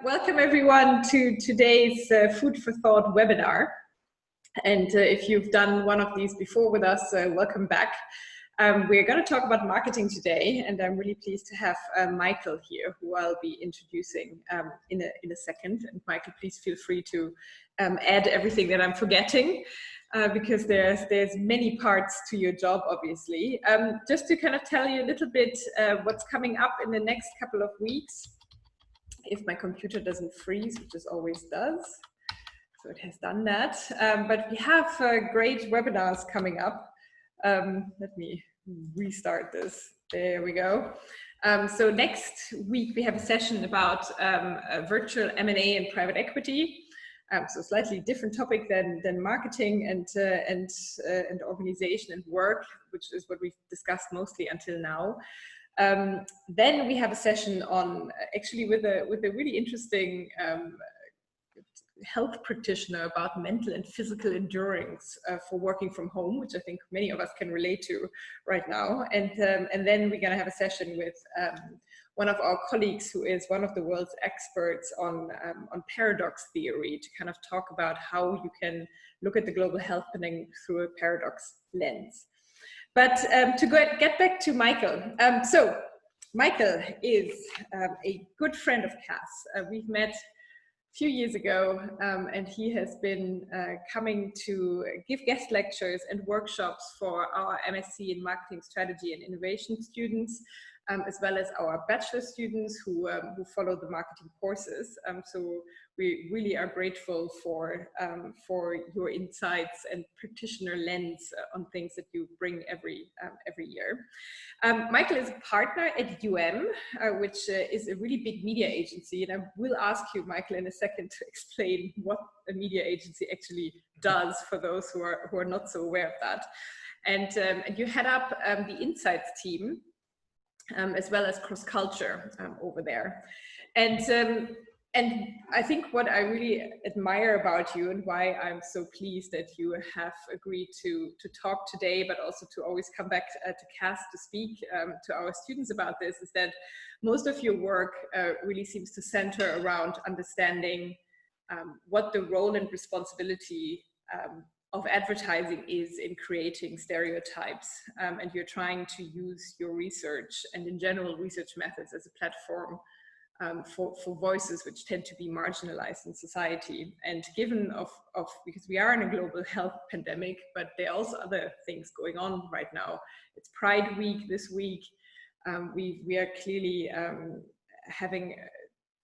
Welcome everyone to today's Food for Thought webinar. And if you've done one of these before with us, welcome back. We're going to talk about marketing today, and I'm really pleased to have Michael here, who I'll be introducing in a second. And Michael, please feel free to add everything that I'm forgetting, because there's many parts to your job, obviously. Just to kind of tell you a little bit what's coming up in the next couple of weeks, if my computer doesn't freeze, which it always does. So it has done that. But we have great webinars coming up. Let me restart this. There we go. So next week we have a session about virtual M&A and private equity. So slightly different topic than marketing and organization and work, which is what we've discussed mostly until now. Then we have a session on actually with a really interesting health practitioner about mental and physical endurance for working from home, which I think many of us can relate to right now. And then we're going to have a session with one of our colleagues who is one of the world's experts on paradox theory, to kind of talk about how you can look at the global health pandemic through a paradox lens. But to get back to Michael, so Michael is a good friend of Cass. We've met a few years ago, and he has been coming to give guest lectures and workshops for our MSc in Marketing Strategy and Innovation students, as well as our bachelor students who follow the marketing courses. So we really are grateful for your insights and practitioner lens on things that you bring every year. Michael is a partner at which is a really big media agency, and I will ask you, Michael, in a second to explain what a media agency actually does for those who are not so aware of that. And you head up the insights team, as well as cross-culture over there. And I think what I really admire about you, and why I'm so pleased that you have agreed to talk today, but also to always come back to Cass to speak to our students about this, is that most of your work really seems to center around understanding what the role and responsibility of advertising is in creating stereotypes, and you're trying to use your research and in general research methods as a platform for voices which tend to be marginalized in society. And given because we are in a global health pandemic, but there are also other things going on right now. It's Pride Week this week. We are clearly having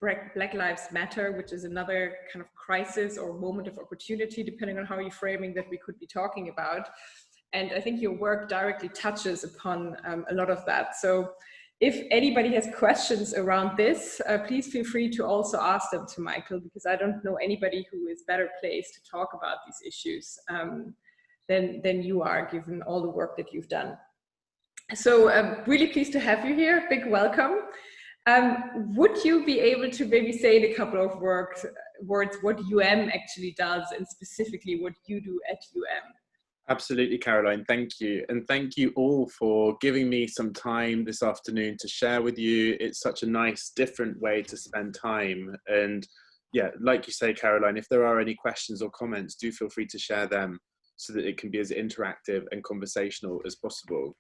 Black Lives Matter, which is another kind of crisis or moment of opportunity, depending on how you're framing that we could be talking about. And I think your work directly touches upon a lot of that. So if anybody has questions around this, please feel free to also ask them to Michael, because I don't know anybody who is better placed to talk about these issues than you are, given all the work that you've done. So I'm really pleased to have you here. Big welcome. Would you be able to maybe say in a couple of words what actually does, and specifically what you do at Absolutely, Caroline. Thank you. And thank you all for giving me some time this afternoon to share with you. It's such a nice, different way to spend time. And yeah, like you say, Caroline, if there are any questions or comments, do feel free to share them so that it can be as interactive and conversational as possible.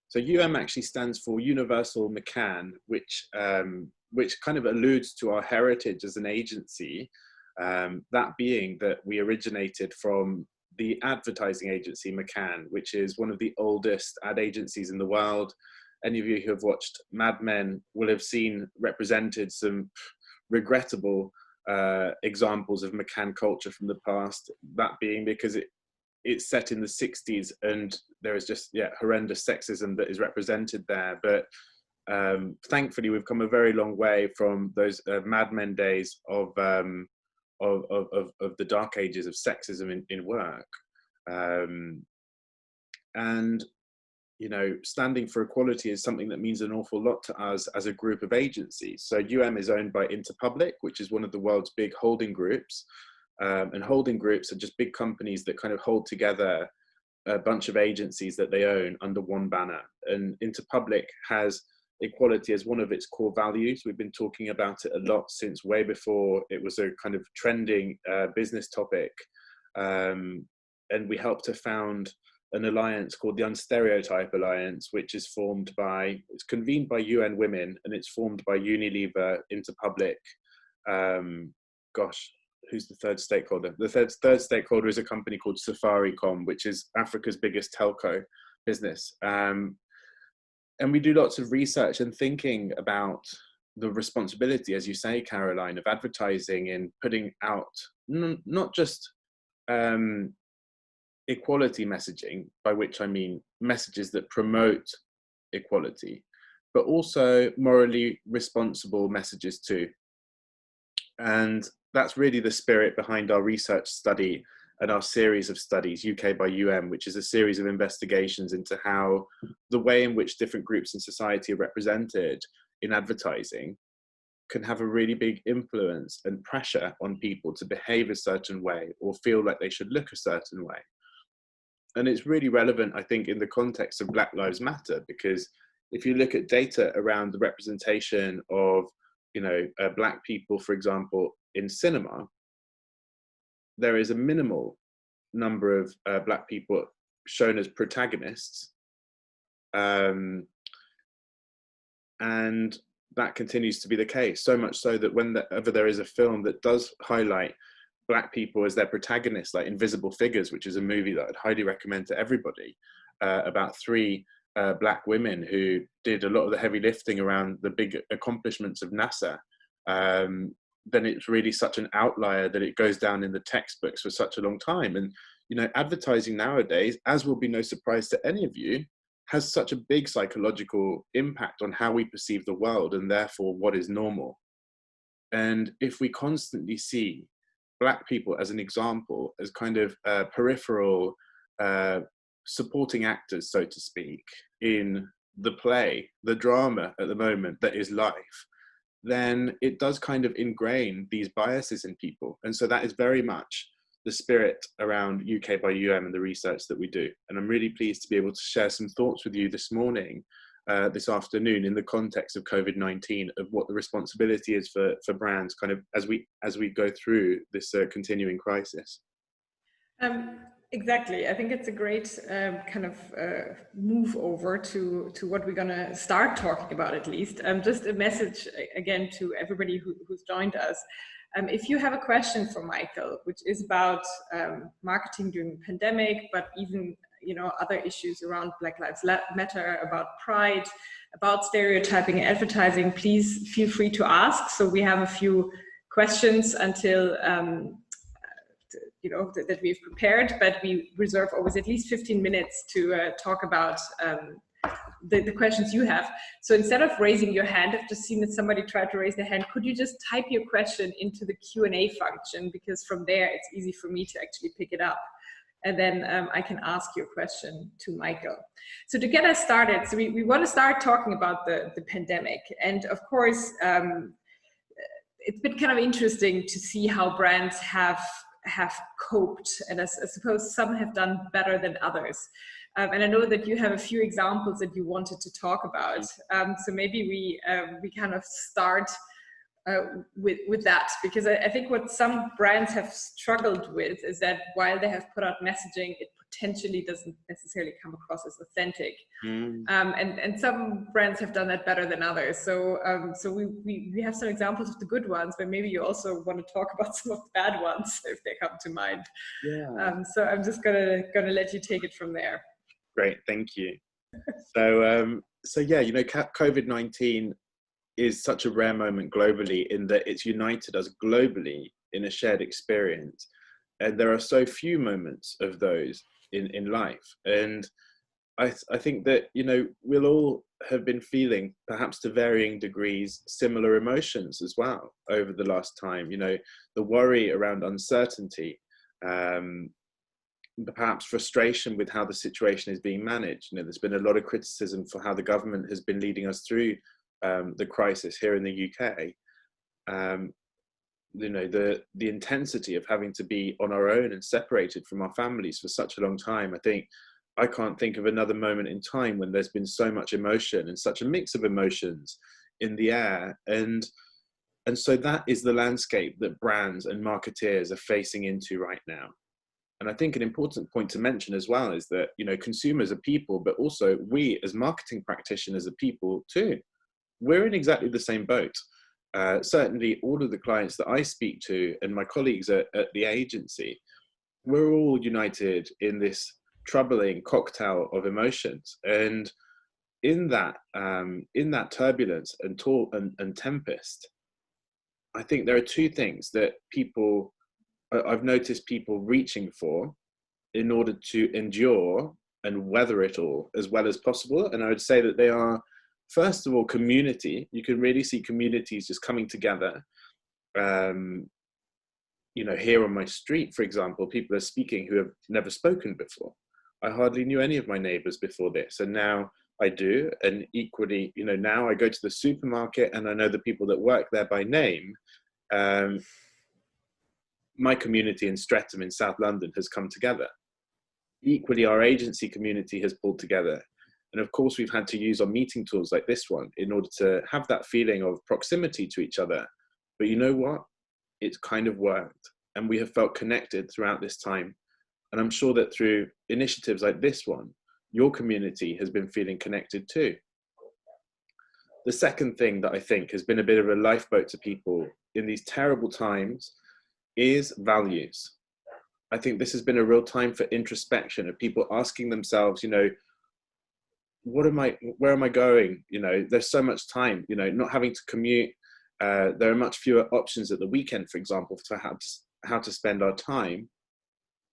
So actually stands for Universal McCann, which kind of alludes to our heritage as an agency, that being that we originated from the advertising agency McCann, which is one of the oldest ad agencies in the world. Any of you who have watched Mad Men will have seen represented some regrettable examples of McCann culture from the past, that being because it's set in the 60s and there is just horrendous sexism that is represented there. But thankfully we've come a very long way from those Mad Men days of the dark ages of sexism in work. And you know, standing for equality is something that means an awful lot to us as a group of agencies. So is owned by Interpublic, which is one of the world's big holding groups. And holding groups are just big companies that kind of hold together a bunch of agencies that they own under one banner. And Interpublic has equality as one of its core values. We've been talking about it a lot since way before it was a kind of trending business topic. And we helped to found an alliance called the Unstereotype Alliance, which is it's convened by UN Women, and it's formed by Unilever, Interpublic. Who's the third stakeholder? The third stakeholder is a company called Safaricom, which is Africa's biggest telco business. And we do lots of research and thinking about the responsibility, as you say, Caroline, of advertising and putting out not just equality messaging, by which I mean messages that promote equality, but also morally responsible messages too. And that's really the spirit behind our research study and our series of studies, UK by UM, which is a series of investigations into how the way in which different groups in society are represented in advertising can have a really big influence and pressure on people to behave a certain way or feel like they should look a certain way. And it's really relevant, I think, in the context of Black Lives Matter, because if you look at data around the representation of, Black people, for example, in cinema, there is a minimal number of Black people shown as protagonists. And that continues to be the case, so much so that whenever there is a film that does highlight Black people as their protagonists, like Invisible Figures, which is a movie that I'd highly recommend to everybody, about three Black women who did a lot of the heavy lifting around the big accomplishments of NASA, then it's really such an outlier that it goes down in the textbooks for such a long time. And, advertising nowadays, as will be no surprise to any of you, has such a big psychological impact on how we perceive the world and therefore what is normal. And if we constantly see Black people as an example, as kind of peripheral supporting actors, so to speak, in the play, the drama at the moment that is life, then it does kind of ingrain these biases in people. And so that is very much the spirit around UK by UM and the research that we do. And I'm really pleased to be able to share some thoughts with you this morning, this afternoon, in the context of COVID-19, of what the responsibility is for brands kind of as we go through this continuing crisis. Exactly. I think it's a great kind of move over to what we're going to start talking about, at least. Just a message again to everybody who's joined us. If you have a question for Michael, which is about marketing during the pandemic, but even other issues around Black Lives Matter, about pride, about stereotyping and advertising, please feel free to ask. So we have a few questions until that we've prepared, but we reserve always at least 15 minutes to talk about the questions you have. So instead of raising your hand, I've just seen that somebody tried to raise their hand. Could you just type your question into the Q&A function? Because from there, it's easy for me to actually pick it up. And then I can ask your question to Michael. So to get us started, so we want to start talking about the pandemic. And of course, it's been kind of interesting to see how brands have coped. And I suppose some have done better than others. And I know that you have a few examples that you wanted to talk about. So maybe we kind of start with that, because I think what some brands have struggled with is that while they have put out messaging, it potentially doesn't necessarily come across as authentic. And some brands have done that better than others. So we have some examples of the good ones, but maybe you also want to talk about some of the bad ones if they come to mind. Yeah. So I'm just gonna let you take it from there. Great, thank you. So yeah, COVID-19 is such a rare moment globally in that it's united us globally in a shared experience. And there are so few moments of those in life. And I think that, we'll all have been feeling, perhaps to varying degrees, similar emotions as well over the last time. The worry around uncertainty, perhaps frustration with how the situation is being managed. There's been a lot of criticism for how the government has been leading us through the crisis here in the UK. The intensity of having to be on our own and separated from our families for such a long time. I think I can't think of another moment in time when there's been so much emotion and such a mix of emotions in the air. And so that is the landscape that brands and marketeers are facing into right now. And I think an important point to mention as well is that, you know, consumers are people, but also we as marketing practitioners are people too. We're in exactly the same boat. Certainly all of the clients that I speak to and my colleagues at the agency, we're all united in this troubling cocktail of emotions. And in that turbulence and tempest, I think there are two things that I've noticed people reaching for in order to endure and weather it all as well as possible. And I would say that they are, first of all, community. You can really see communities just coming together. You know, here on my street, for example, people are speaking who have never spoken before. I hardly knew any of my neighbors before this, and now I do. And equally, you know, now I go to the supermarket and I know the people that work there by name. My community in Streatham in South London has come together. Equally, our agency community has pulled together. And of course, we've had to use our meeting tools like this one in order to have that feeling of proximity to each other. But you know what? It's kind of worked. And we have felt connected throughout this time. And I'm sure that through initiatives like this one, your community has been feeling connected too. The second thing that I think has been a bit of a lifeboat to people in these terrible times is values. I think this has been a real time for introspection of people asking themselves, you know, where am I going? You know, there's so much time, you know, not having to commute. There are much fewer options at the weekend, for example, for how to spend our time.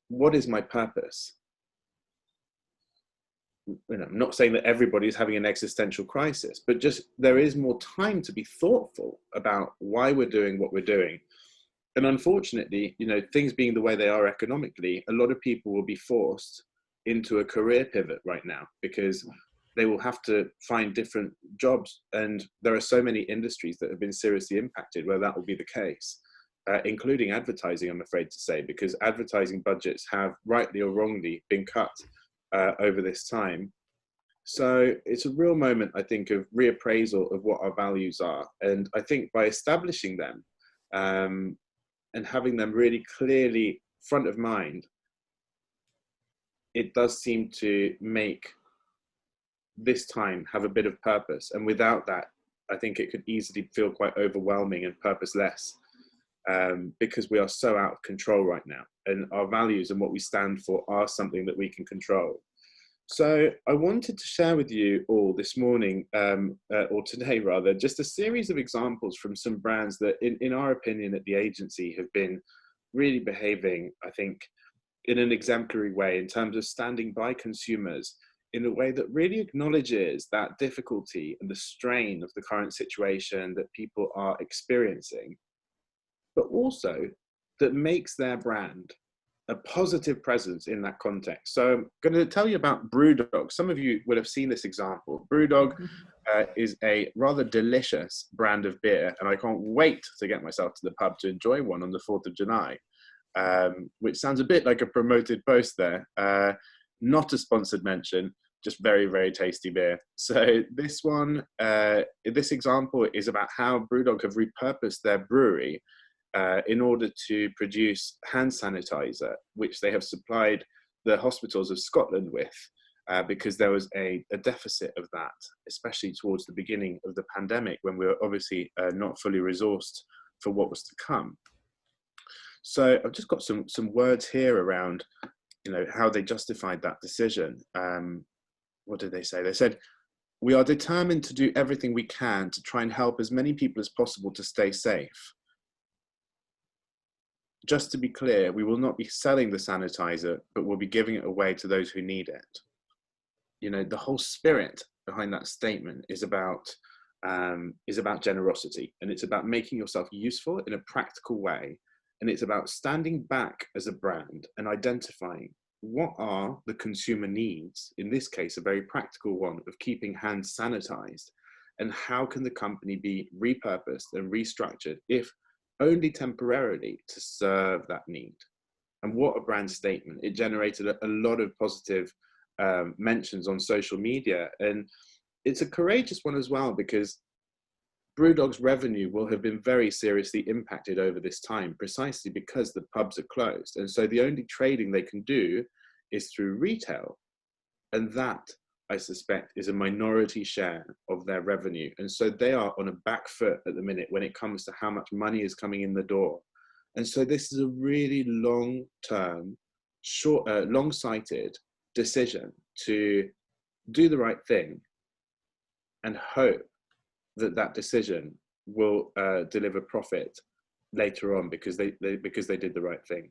What is my purpose? You know, I'm not saying that everybody is having an existential crisis, but just there is more time to be thoughtful about why we're doing what we're doing. And unfortunately, you know, things being the way they are economically, a lot of people will be forced into a career pivot right now because they will have to find different jobs. And there are so many industries that have been seriously impacted where that will be the case, including advertising, I'm afraid to say, because advertising budgets have rightly or wrongly been cut over this time. So it's a real moment, I think, of reappraisal of what our values are. And I think by establishing them, and having them really clearly front of mind, it does seem to make this time have a bit of purpose. And without that, I think it could easily feel quite overwhelming and purposeless, because we are so out of control right now. And our values and what we stand for are something that we can control. So I wanted to share with you all this morning, or today rather, just a series of examples from some brands that in our opinion at the agency have been really behaving, I think, in an exemplary way in terms of standing by consumers in a way that really acknowledges that difficulty and the strain of the current situation that people are experiencing, but also that makes their brand a positive presence in that context. So I'm going to tell you about Brewdog. Some of you will have seen this example. Brewdog is a rather delicious brand of beer, and I can't wait to get myself to the pub to enjoy one on the 4th of July, which sounds a bit like a promoted post there. Not a sponsored mention, just very, very tasty beer. So this one, this example is about how Brewdog have repurposed their brewery in order to produce hand sanitizer, which they have supplied the hospitals of Scotland with, because there was a deficit of that, especially towards the beginning of the pandemic when we were obviously not fully resourced for what was to come. So I've just got some words here around, you know, how they justified that decision. What did they say? They said, "We are determined to do everything we can to try and help as many people as possible to stay safe. Just to be clear, we will not be selling the sanitizer, but we'll be giving it away to those who need it." You know, the whole spirit behind that statement is about generosity, and it's about making yourself useful in a practical way. And it's about standing back as a brand and identifying what are the consumer needs, in this case, a very practical one of keeping hands sanitized, and how can the company be repurposed and restructured, if only temporarily, to serve that need. And what a brand statement. It generated a lot of positive mentions on social media. And it's a courageous one as well, because Brewdog's revenue will have been very seriously impacted over this time, precisely because the pubs are closed. And so the only trading they can do is through retail. And that, I suspect, is a minority share of their revenue. And so they are on a back foot at the minute when it comes to how much money is coming in the door. And so this is a really long-term, long-sighted decision to do the right thing and hope that that decision will deliver profit later on, because they did the right thing.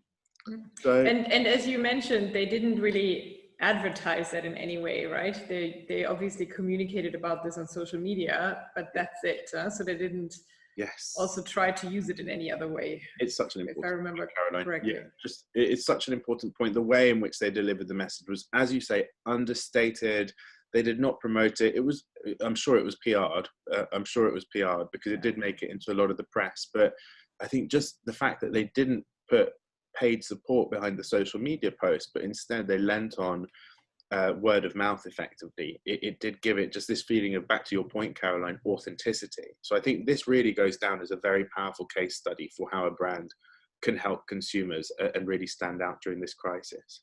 So, and as you mentioned, they didn't really advertise that in any way, right? They obviously communicated about this on social media, but that's it. So they didn't also try to use it in any other way. It's such an important, if I remember point, Caroline. correctly. Yeah, it's such an important point. The way in which they delivered the message was, as you say, understated. They did not promote it. I'm sure it was PR'd. I'm sure it was PR'd, because it did make it into a lot of the press. But I think just the fact that they didn't put paid support behind the social media post, but instead they lent on word of mouth effectively, it did give it just this feeling of, back to your point, Caroline, authenticity. So I think this really goes down as a very powerful case study for how a brand can help consumers and really stand out during this crisis.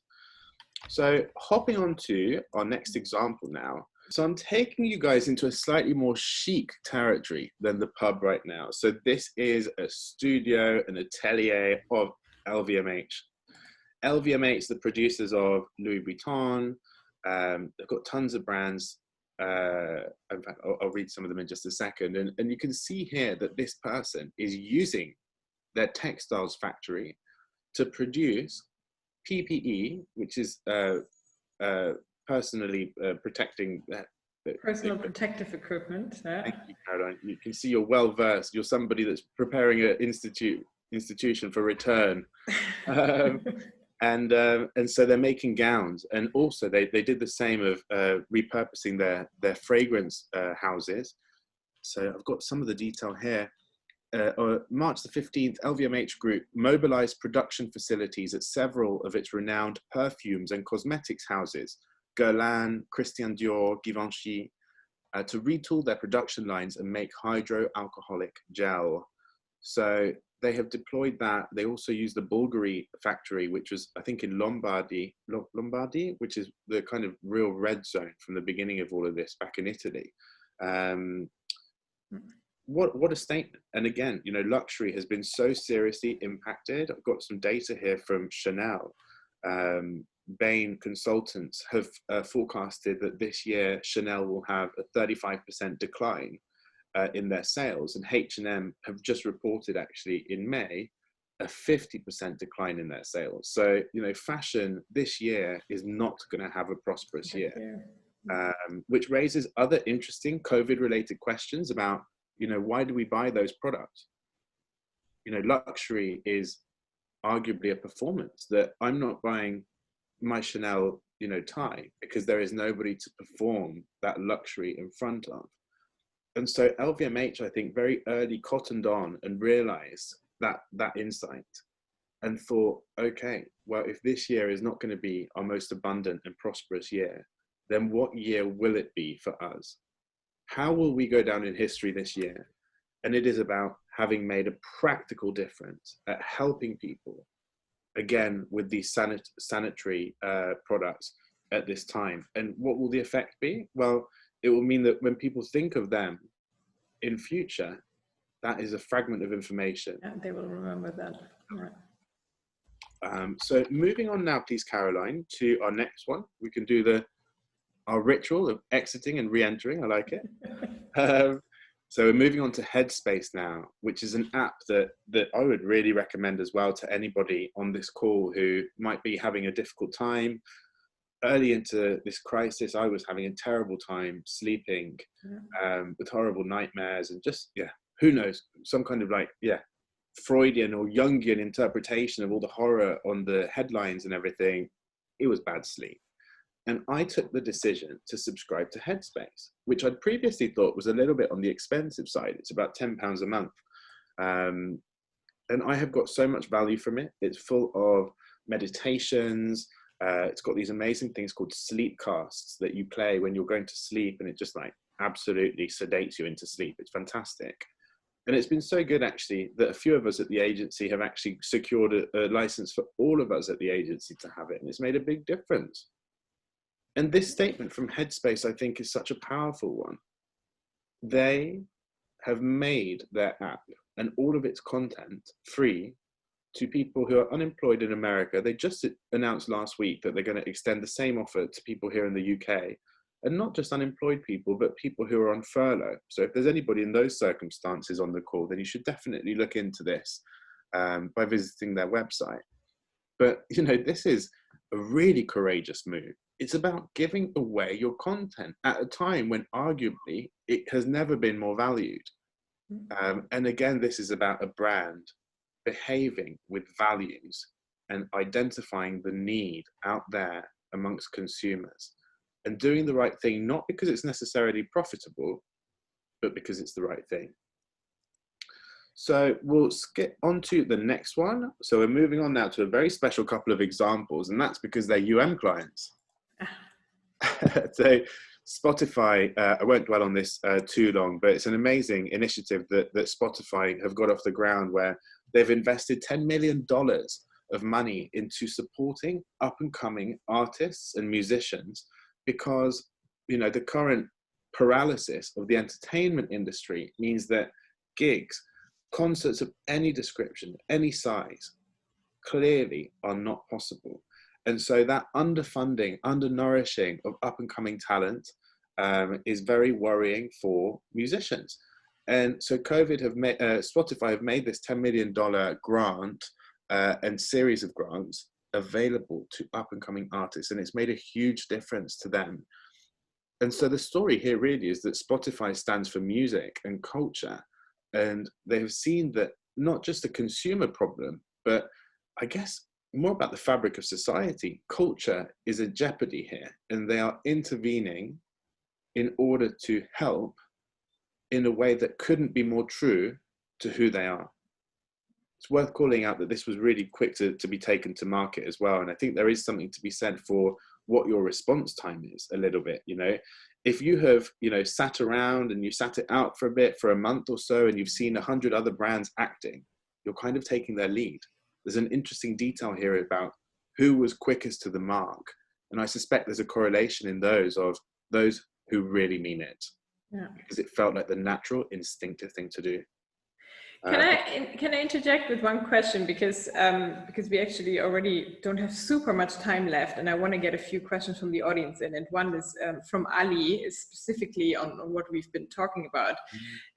So hopping on to our next example now. So I'm taking you guys into a slightly more chic territory than the pub right now. So this is a studio, an atelier of LVMH. LVMH, the producers of Louis Vuitton. They've got tons of brands. In fact, I'll read some of them in just a second. And you can see here that this person is using their textiles factory to produce PPE, which is personally protecting personal protective equipment. Yeah. Thank you, Caroline. You can see you're well versed. You're somebody that's preparing an institution for return. And so they're making gowns, and also they did the same of repurposing their fragrance houses. So I've got some of the detail here. On March the 15th, LVMH Group mobilized production facilities at several of its renowned perfumes and cosmetics houses, Guerlain, Christian Dior, Givenchy, to retool their production lines and make hydroalcoholic gel. So they have deployed that. They also use the Bulgari factory, which was, I think, in Lombardy, which is the kind of real red zone from the beginning of all of this back in Italy. What a statement. And again, you know, luxury has been so seriously impacted. I've got some data here from Chanel. Bain consultants have forecasted that this year Chanel will have a 35% decline in their sales, and H&M have just reported actually in May a 50% decline in their sales. So, you know, fashion this year is not going to have a prosperous year, which raises other interesting COVID-related questions about, you know, why do we buy those products? You know, luxury is arguably a performance. That I'm not buying my Chanel, you know, tie because there is nobody to perform that luxury in front of. And so LVMH, I think, very early cottoned on and realized that insight and thought, okay, well, if this year is not going to be our most abundant and prosperous year, then what year will it be for us? How will we go down in history this year? And it is about having made a practical difference at helping people, again, with these sanitary products at this time. And what will the effect be? Well, it will mean that when people think of them in future, that is a fragment of information. Yeah, they will remember that. Right. So moving on now, please, Caroline, to our next one. We can do our ritual of exiting and re-entering. I like it. So we're moving on to Headspace now, which is an app that I would really recommend as well to anybody on this call who might be having a difficult time. Early into this crisis, I was having a terrible time sleeping, with horrible nightmares and just, who knows, some kind of Freudian or Jungian interpretation of all the horror on the headlines and everything. It was bad sleep. And I took the decision to subscribe to Headspace, which I'd previously thought was a little bit on the expensive side. It's about £10 a month. And I have got so much value from it. It's full of meditations, It's got these amazing things called sleep casts that you play when you're going to sleep, and it just like absolutely sedates you into sleep. It's fantastic. And it's been so good, actually, that a few of us at the agency have actually secured a license for all of us at the agency to have it. And it's made a big difference. And this statement from Headspace, I think, is such a powerful one. They have made their app and all of its content free to people who are unemployed in America. They just announced last week that they're going to extend the same offer to people here in the UK. And not just unemployed people, but people who are on furlough. So if there's anybody in those circumstances on the call, then you should definitely look into this by visiting their website. But, you know, this is a really courageous move. It's about giving away your content at a time when arguably it has never been more valued. And again, this is about a brand behaving with values and identifying the need out there amongst consumers. And doing the right thing, not because it's necessarily profitable, but because it's the right thing. So we'll skip on to the next one. So we're moving on now to a very special couple of examples, and that's because they're clients. So Spotify, I won't dwell on this too long, but it's an amazing initiative that Spotify have got off the ground, where they've invested $10 million of money into supporting up and coming artists and musicians, because, you know, the current paralysis of the entertainment industry means that gigs, concerts of any description, any size, clearly are not possible. And so that underfunding, undernourishing of up and coming talent is very worrying for musicians. And so Spotify have made this $10 million grant and series of grants available to up and coming artists, and it's made a huge difference to them. And so the story here really is that Spotify stands for music and culture, and they've seen that not just a consumer problem, but I guess more about the fabric of society. Culture is a jeopardy here, and they are intervening in order to help in a way that couldn't be more true to who they are. It's worth calling out that this was really quick to be taken to market as well. And I think there is something to be said for what your response time is a little bit. You know, if you have, you know, sat around and you sat it out for a bit, for a month or so, and you've seen 100 other brands acting, you're kind of taking their lead. There's an interesting detail here about who was quickest to the mark. And I suspect there's a correlation in those of those who really mean it. Yeah. Because it felt like the natural, instinctive thing to do. Can I interject with one question, because we actually already don't have super much time left, and I want to get a few questions from the audience in. And one is from Ali, is specifically on what we've been talking about.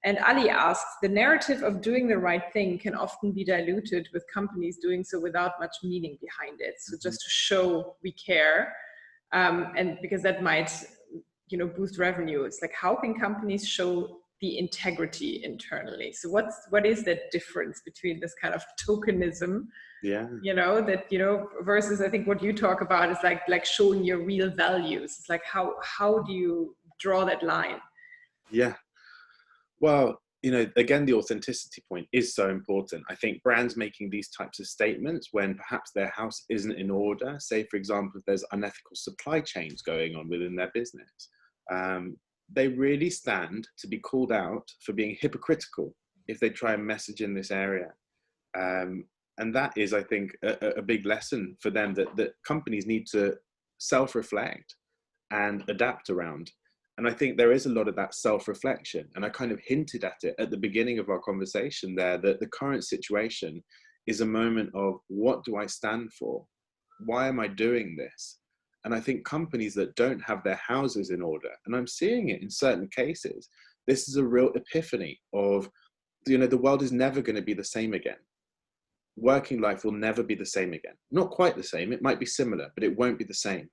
And Ali asks, the narrative of doing the right thing can often be diluted with companies doing so without much meaning behind it. So just to show we care, and because that might, you know, boost revenue. It's like, how can companies show the integrity internally? So what is that difference between this kind of tokenism, you know, that, you know, versus I think what you talk about is like showing your real values. It's like, how do you draw that line? Yeah, well, you know, again, the authenticity point is so important. I think brands making these types of statements when perhaps their house isn't in order, say for example, if there's unethical supply chains going on within their business, they really stand to be called out for being hypocritical if they try and message in this area. And that is, I think, a big lesson for them that companies need to self-reflect and adapt around. And I think there is a lot of that self-reflection. And I kind of hinted at it at the beginning of our conversation there, that the current situation is a moment of, what do I stand for? Why am I doing this? And I think companies that don't have their houses in order, and I'm seeing it in certain cases, this is a real epiphany of, you know, the world is never going to be the same again. Working life will never be the same again. Not quite the same. It might be similar, but it won't be the same.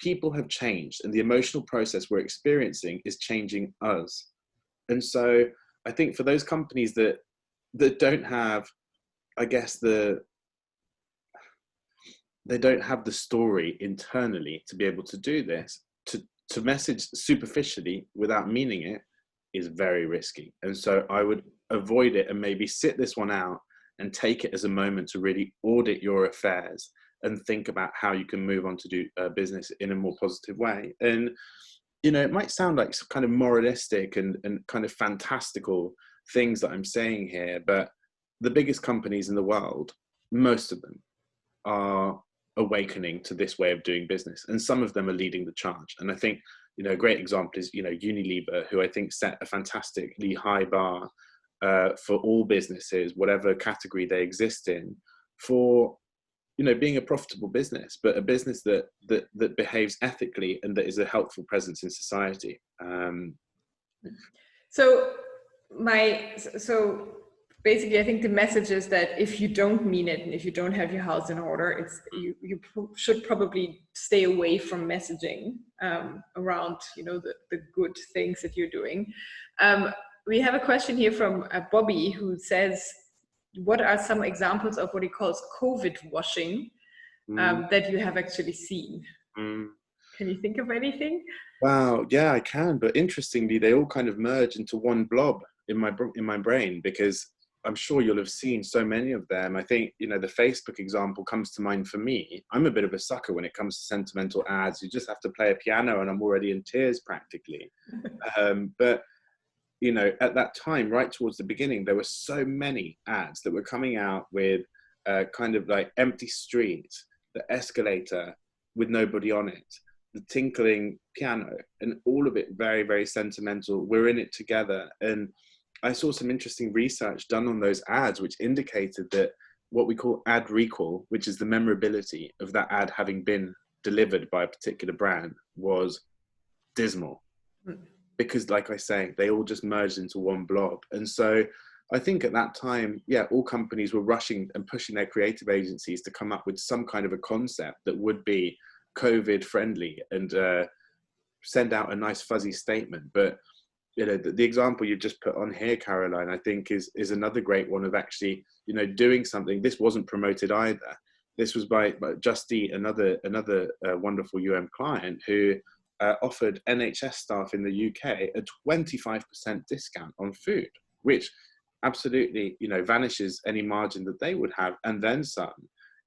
People have changed, and the emotional process we're experiencing is changing us. And so I think for those companies that don't have, I guess, they don't have the story internally to be able to do this, to message superficially without meaning it is very risky. And so I would avoid it and maybe sit this one out and take it as a moment to really audit your affairs and think about how you can move on to do business in a more positive way. And, you know, it might sound like some kind of moralistic and kind of fantastical things that I'm saying here, but the biggest companies in the world, most of them are awakening to this way of doing business, and some of them are leading the charge. And I think, you know, a great example is, you know, Unilever, who I think set a fantastically high bar for all businesses, whatever category they exist in, for, you know, being a profitable business, but a business that behaves ethically and that is a helpful presence in society. So basically, I think the message is that if you don't mean it and if you don't have your house in order, you should probably stay away from messaging around, you know, the good things that you're doing. We have a question here from Bobby, who says, what are some examples of what he calls COVID washing that you have actually seen? Can you think of anything? Wow, yeah, I can. But interestingly, they all kind of merge into one blob in my brain, because I'm sure you'll have seen so many of them. I think, you know, the Facebook example comes to mind for me. I'm a bit of a sucker when it comes to sentimental ads. You just have to play a piano and I'm already in tears practically. But, you know, at that time, right towards the beginning, there were so many ads that were coming out with kind of like empty street, the escalator with nobody on it, the tinkling piano, and all of it very, very sentimental. We're in it together. And I saw some interesting research done on those ads, which indicated that what we call ad recall, which is the memorability of that ad having been delivered by a particular brand, was dismal. Because, like I say, they all just merged into one blob. And so I think at that time, yeah, all companies were rushing and pushing their creative agencies to come up with some kind of a concept that would be COVID friendly and send out a nice fuzzy statement. But, you know, the example you just put on here, Caroline, I think is another great one of actually, you know, doing something. This wasn't promoted either. This was by Just Eat, another wonderful client who offered NHS staff in the UK a 25% discount on food, which absolutely, you know, vanishes any margin that they would have, and then some,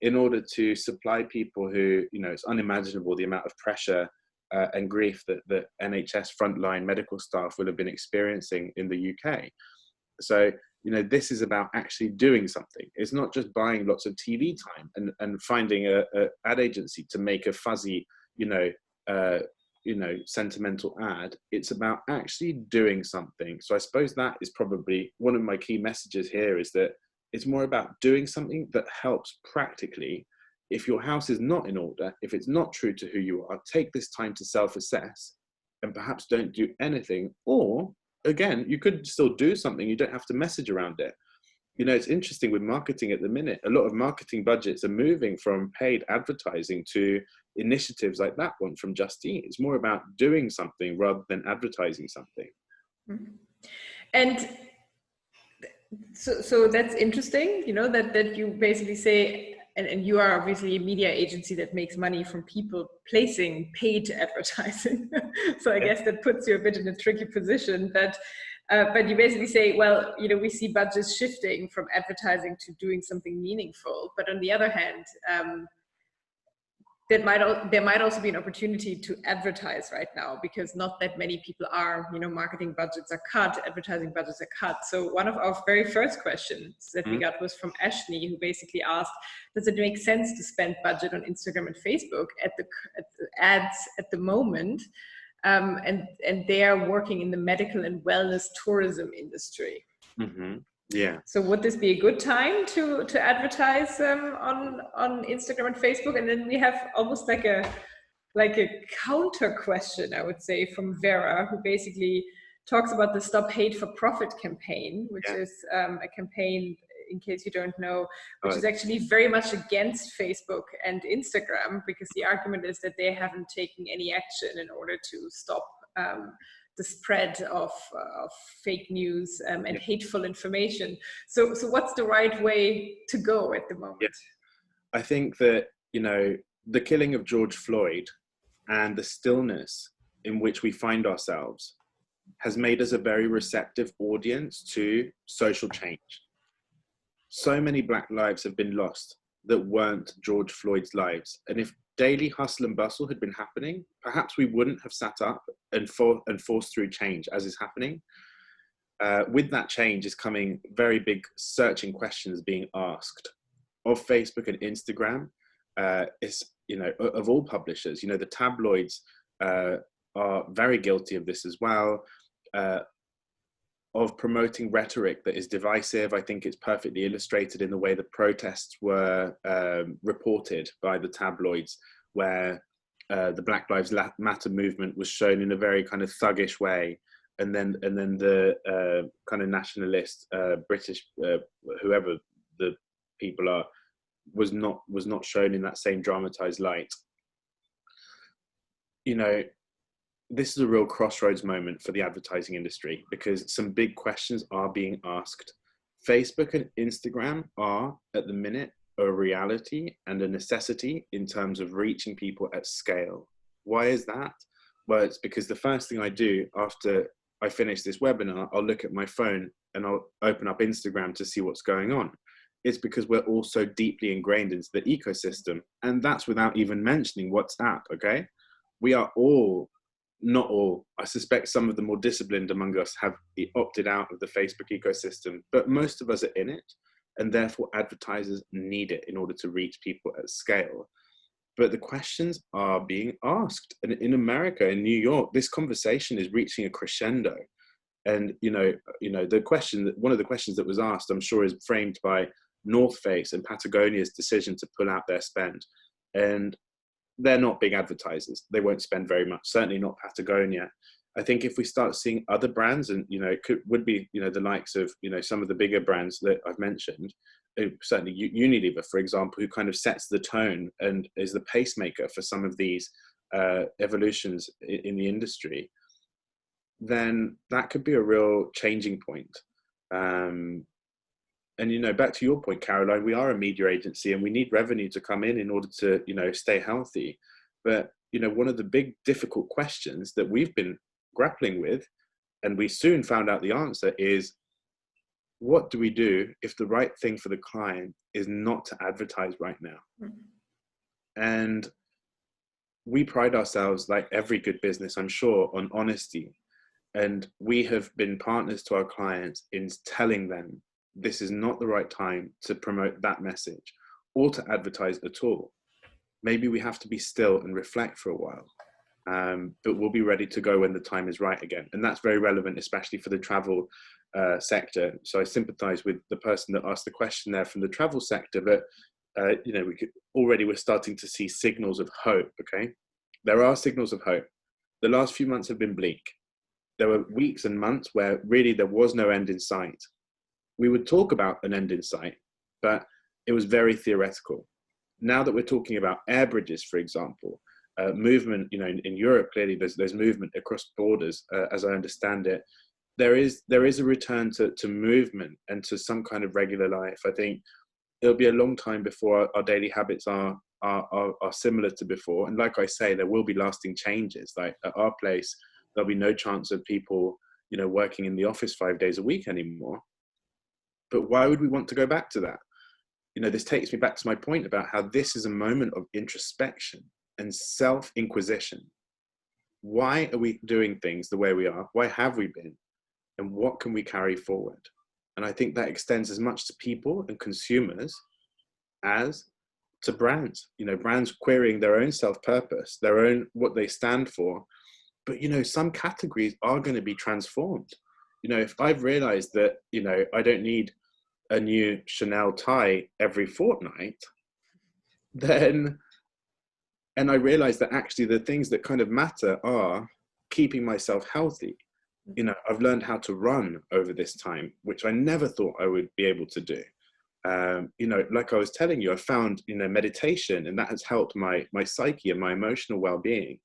in order to supply people who, you know, it's unimaginable the amount of pressure and grief that NHS frontline medical staff will have been experiencing in the UK. So, you know, this is about actually doing something. It's not just buying lots of TV time and finding a ad agency to make a fuzzy, sentimental ad. It's about actually doing something. So I suppose that is probably one of my key messages here, is that it's more about doing something that helps practically. If your house is not in order, if it's not true to who you are, take this time to self-assess and perhaps don't do anything. Or again, you could still do something. You don't have to message around it. You know, it's interesting with marketing at the minute. A lot of marketing budgets are moving from paid advertising to initiatives like that one from Just Eat. It's more about doing something rather than advertising something. Mm-hmm. And so that's interesting, you know, that you basically say, and you are obviously a media agency that makes money from people placing paid advertising. So I guess that puts you a bit in a tricky position, but you basically say, well, you know, we see budgets shifting from advertising to doing something meaningful. But on the other hand, there might also be an opportunity to advertise right now, because not that many people are, you know, marketing budgets are cut, advertising budgets are cut. So one of our very first questions that we got was from Ashley, who basically asked, does it make sense to spend budget on Instagram and Facebook at the ads at the moment? And they are working in the medical and wellness tourism industry. Mm-hmm. Yeah. So would this be a good time to advertise on Instagram and Facebook? And then we have almost like a counter question, I would say, from Vera, who basically talks about the Stop Hate for Profit campaign, which is a campaign, in case you don't know, which is actually very much against Facebook and Instagram, because the argument is that they haven't taken any action in order to stop the spread of fake news and hateful information. So what's the right way to go at the moment? Yeah. I think that, you know, the killing of George Floyd and the stillness in which we find ourselves has made us a very receptive audience to social change. So many Black lives have been lost that weren't George Floyd's lives. And if daily hustle and bustle had been happening, perhaps we wouldn't have sat up and forced through change as is happening. With that change is coming very big searching questions being asked of Facebook and Instagram. Is, you know, of all publishers, you know, the tabloids are very guilty of this as well, of promoting rhetoric that is divisive. I think it's perfectly illustrated in the way the protests were reported by the tabloids, where the Black Lives Matter movement was shown in a very kind of thuggish way, and then the kind of nationalist British whoever the people are was not shown in that same dramatized light. You know, this is a real crossroads moment for the advertising industry, because some big questions are being asked. Facebook and Instagram are, at the minute, a reality and a necessity in terms of reaching people at scale. Why is that? Well, it's because the first thing I do after I finish this webinar, I'll look at my phone and I'll open up Instagram to see what's going on. It's because we're all so deeply ingrained into the ecosystem. And that's without even mentioning WhatsApp, okay? We are all, not all, I suspect some of the more disciplined among us have opted out of the Facebook ecosystem, but most of us are in it, and therefore advertisers need it in order to reach people at scale. But the questions are being asked. And in America, in New York, this conversation is reaching a crescendo. And you know, the question, one of the questions that was asked, I'm sure, is framed by North Face and Patagonia's decision to pull out their spend. And they're not big advertisers. They won't spend very much, certainly not Patagonia. I think if we start seeing other brands, and, you know, it would be, you know, the likes of, you know, some of the bigger brands that I've mentioned, certainly Unilever, for example, who kind of sets the tone and is the pacemaker for some of these evolutions in the industry, then that could be a real changing point. And, you know, back to your point, Caroline, we are a media agency and we need revenue to come in order to, you know, stay healthy. But, you know, one of the big difficult questions that we've been grappling with, and we soon found out the answer, is what do we do if the right thing for the client is not to advertise right now? Mm-hmm. And we pride ourselves, like every good business, I'm sure, on honesty. And we have been partners to our clients in telling them this is not the right time to promote that message or to advertise at all. Maybe we have to be still and reflect for a while, but we'll be ready to go when the time is right again. And that's very relevant, especially for the travel sector. So I sympathize with the person that asked the question there from the travel sector, but you know, we're starting to see signals of hope, okay? There are signals of hope. The last few months have been bleak. There were weeks and months where really there was no end in sight. We would talk about an end in sight, but it was very theoretical. Now that we're talking about air bridges, for example, movement, you know, in Europe, clearly there's movement across borders, as I understand it. There is a return to movement and to some kind of regular life. I think it'll be a long time before our daily habits are similar to before. And like I say, there will be lasting changes. Like at our place, there'll be no chance of people, you know, working in the office 5 days a week anymore. But why would we want to go back to that? You know, this takes me back to my point about how this is a moment of introspection and self-inquisition. Why are we doing things the way we are? Why have we been? And what can we carry forward? And I think that extends as much to people and consumers as to brands. You know, brands querying their own self-purpose, their own, what they stand for. But, you know, some categories are going to be transformed. You know, if I've realized that, you know, I don't need a new Chanel tie every fortnight, then, and I realize that actually the things that kind of matter are keeping myself healthy. You know, I've learned how to run over this time, which I never thought I would be able to do. You know, like I was telling you, I found, you know, meditation, and that has helped my psyche and my emotional well-being.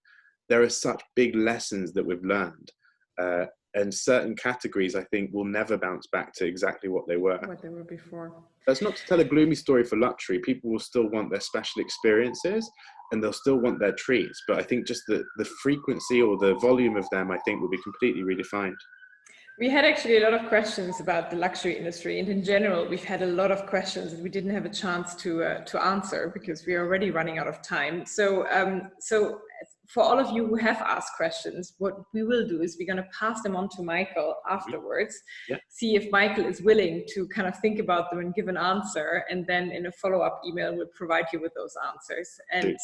There are such big lessons that we've learned. And certain categories, I think, will never bounce back to exactly what they were. What they were before. That's not to tell a gloomy story for luxury. People will still want their special experiences and they'll still want their treats. But I think just the frequency or the volume of them, I think, will be completely redefined. We had actually a lot of questions about the luxury industry, and in general, we've had a lot of questions that we didn't have a chance to answer because we are already running out of time. So, so for all of you who have asked questions, what we will do is we're going to pass them on to Michael afterwards. Yeah. See if Michael is willing to kind of think about them and give an answer, and then in a follow-up email, we'll provide you with those answers. And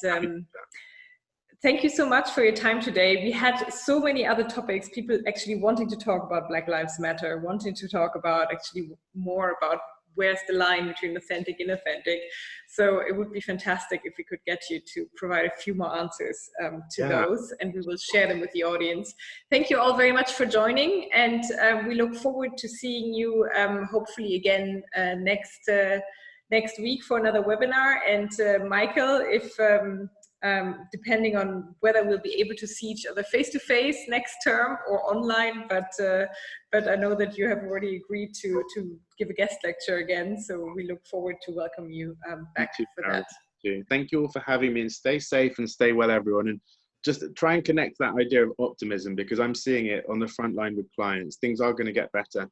thank you so much for your time today. We had so many other topics, people actually wanting to talk about Black Lives Matter, wanting to talk about actually more about where's the line between authentic and inauthentic. So it would be fantastic if we could get you to provide a few more answers to those, and we will share them with the audience. Thank you all very much for joining, and we look forward to seeing you hopefully again next week for another webinar. And Michael, if depending on whether we'll be able to see each other face-to-face next term or online, but I know that you have already agreed to give a guest lecture again, so we look forward to welcome you back for that. Thank you all for having me, and stay safe and stay well, everyone, and just try and connect that idea of optimism, because I'm seeing it on the front line with clients. Things are going to get better.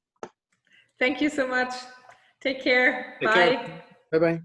Thank you so much. Take care. Take Bye. care. Bye-bye.